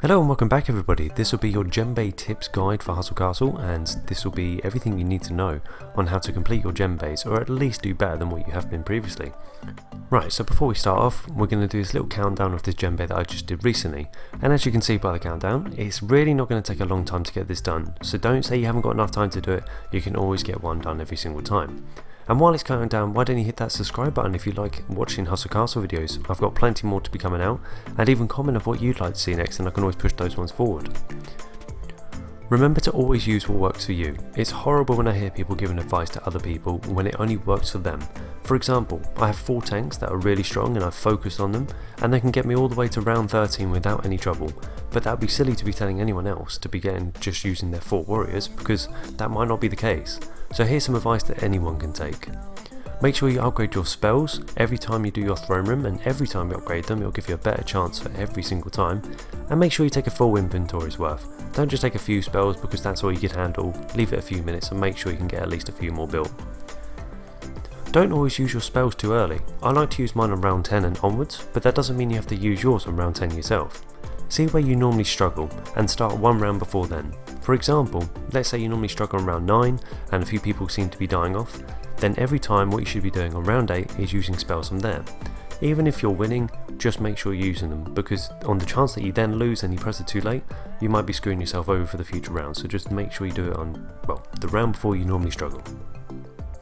Hello and welcome back everybody. This will be your djembe tips guide for Hustle Castle, and this will be everything you need to know on how to complete your djembes, or at least do better than what you have been previously. Right, so before we start off, we're going to do this little countdown of this djembe that I just did recently, and as you can see by the countdown, it's really not going to take a long time to get this done, so don't say you haven't got enough time to do it. You can always get one done every single time. And while it's counting down, why don't you hit that subscribe button if you like watching Hustle Castle videos. I've got plenty more to be coming out, and even comment of what you'd like to see next, and I can always push those ones forward. Remember to always use what works for you. It's horrible when I hear people giving advice to other people when it only works for them. For example, I have 4 tanks that are really strong and I've focused on them, and they can get me all the way to round 13 without any trouble, but that would be silly to be telling anyone else to be getting just using their 4 warriors, because that might not be the case. So here's some advice that anyone can take. Make sure you upgrade your spells every time you do your throne room, and every time you upgrade them it'll give you a better chance for every single time. And make sure you take a full inventory's worth. Don't just take a few spells because that's all you can handle. Leave it a few minutes and make sure you can get at least a few more built. Don't always use your spells too early. I like to use mine on round 10 and onwards, but that doesn't mean you have to use yours on round 10 yourself. See where you normally struggle and start one round before then. For example, let's say you normally struggle on round 9 and a few people seem to be dying off, then every time what you should be doing on round 8 is using spells from there. Even if you're winning, just make sure you're using them, because on the chance that you then lose and you press it too late, you might be screwing yourself over for the future rounds, so just make sure you do it on, well, the round before you normally struggle.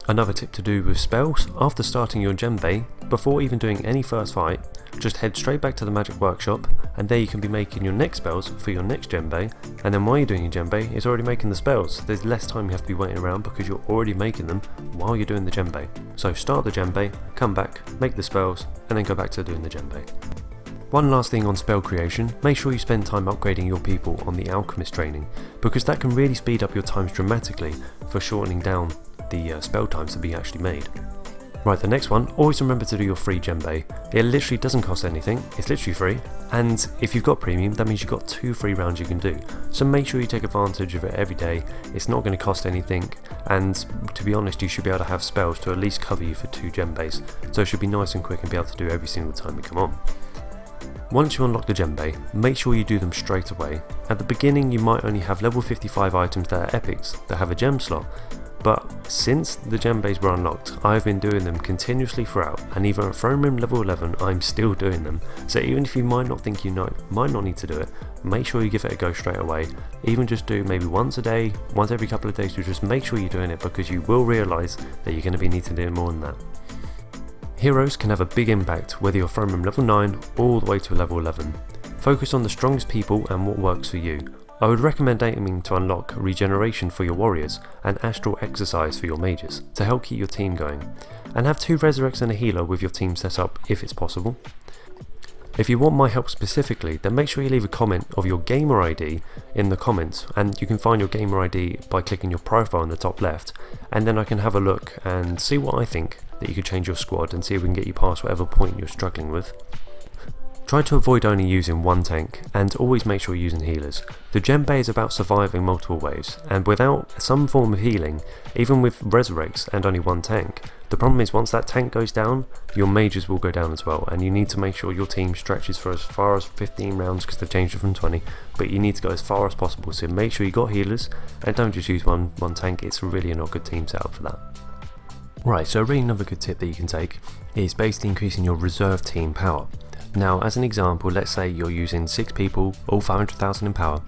Another tip to do with spells, after starting your djembe, before even doing any first fight, just head straight back to the magic workshop, and there you can be making your next spells for your next djembe, and then while you're doing your djembe, it's already making the spells. There's less time you have to be waiting around because you're already making them while you're doing the djembe. So start the djembe, come back, make the spells, and then go back to doing the djembe. One last thing on spell creation, make sure you spend time upgrading your people on the Alchemist Training, because that can really speed up your times dramatically for shortening down the spell times to be actually made. Right, the next one, always remember to do your free djembe. It literally doesn't cost anything, it's literally free, and if you've got premium, that means you've got 2 free rounds you can do. So make sure you take advantage of it every day. It's not going to cost anything, and to be honest, you should be able to have spells to at least cover you for 2 djembes, so it should be nice and quick and be able to do every single time you come on. Once you unlock the djembe, make sure you do them straight away. At the beginning you might only have level 55 items that are epics, that have a gem slot, but since the djembes were unlocked, I've been doing them continuously throughout, and even at throne room level 11 I'm still doing them. So even if you might not think you might not need to do it, make sure you give it a go straight away. Even just do maybe once a day, once every couple of days, to just make sure you're doing it, because you will realise that you're going to be needing to do more than that. Heroes can have a big impact whether you're throne room level 9 all the way to level 11. Focus on the strongest people and what works for you. I would recommend aiming to unlock regeneration for your warriors and astral exercise for your mages to help keep your team going, and have 2 resurrects and a healer with your team set up if it's possible. If you want my help specifically, then make sure you leave a comment of your gamer ID in the comments, and you can find your gamer ID by clicking your profile in the top left, and then I can have a look and see what I think that you could change your squad and see if we can get you past whatever point you're struggling with. Try to avoid only using 1 tank, and always make sure you're using healers. The djembe is about surviving multiple waves, and without some form of healing, even with resurrects and only 1 tank, the problem is once that tank goes down, your mages will go down as well, and you need to make sure your team stretches for as far as 15 rounds, because they've changed it from 20, but you need to go as far as possible, so make sure you got healers, and don't just use one tank. It's really not a good team setup for that. Right, so really another good tip that you can take is basically increasing your reserve team power. Now, as an example, let's say you're using 6 people, all 500,000 in power.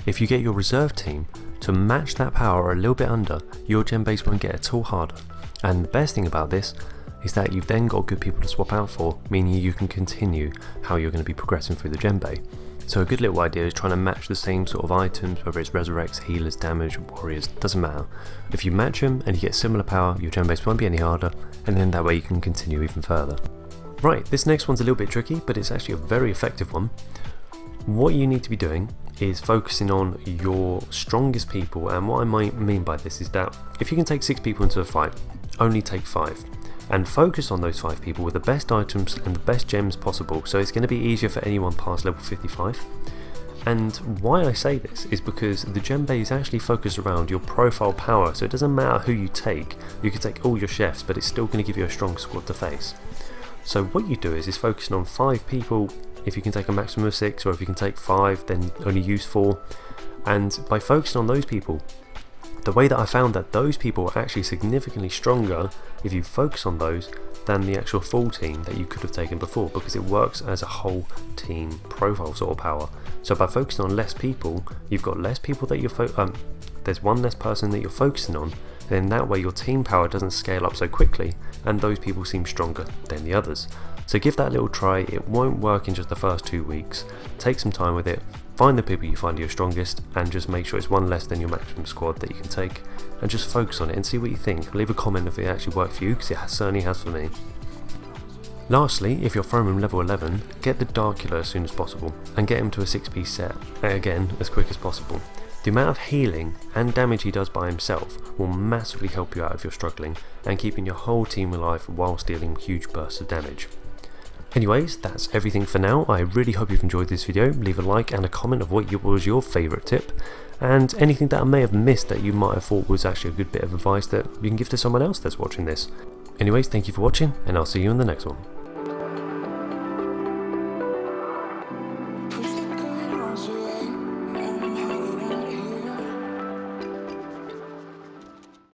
If you get your reserve team to match that power or a little bit under, your djembes won't get at all harder. And the best thing about this is that you've then got good people to swap out for, meaning you can continue how you're going to be progressing through the djembe. So a good little idea is trying to match the same sort of items, whether it's resurrects, healers, damage, warriors, doesn't matter. If you match them and you get similar power, your djembes won't be any harder, and then that way you can continue even further. Right, this next one's a little bit tricky, but it's actually a very effective one. What you need to be doing is focusing on your strongest people, and what I might mean by this is that if you can take 6 people into a fight, only take 5, and focus on those 5 people with the best items and the best gems possible, so it's going to be easier for anyone past level 55. And why I say this is because the djembe is actually focused around your profile power, so it doesn't matter who you take. You can take all your chefs, but it's still going to give you a strong squad to face. So what you do is focusing on 5 people if you can take a maximum of 6, or if you can take 5 then only use 4. And by focusing on those people, the way that I found that those people are actually significantly stronger if you focus on those than the actual full team that you could have taken before, because it works as a whole team profile sort of power. So by focusing on less people, you've got less people that you're there's one less person that you're focusing on, then that way your team power doesn't scale up so quickly and those people seem stronger than the others. So give that a little try. It won't work in just the first 2 weeks. Take some time with it, find the people you find are your strongest, and just make sure it's one less than your maximum squad that you can take, and just focus on it and see what you think. Leave a comment if it actually worked for you, because it certainly has for me. Lastly, if you're throwing him level 11, get the Darkula as soon as possible and get him to a 6-piece set, again as quick as possible. The amount of healing and damage he does by himself will massively help you out if you're struggling and keeping your whole team alive whilst dealing huge bursts of damage. Anyways, that's everything for now. I really hope you've enjoyed this video. Leave a like and a comment of what was your favourite tip, and anything that I may have missed that you might have thought was actually a good bit of advice that you can give to someone else that's watching this. Anyways, thank you for watching, and I'll see you in the next one.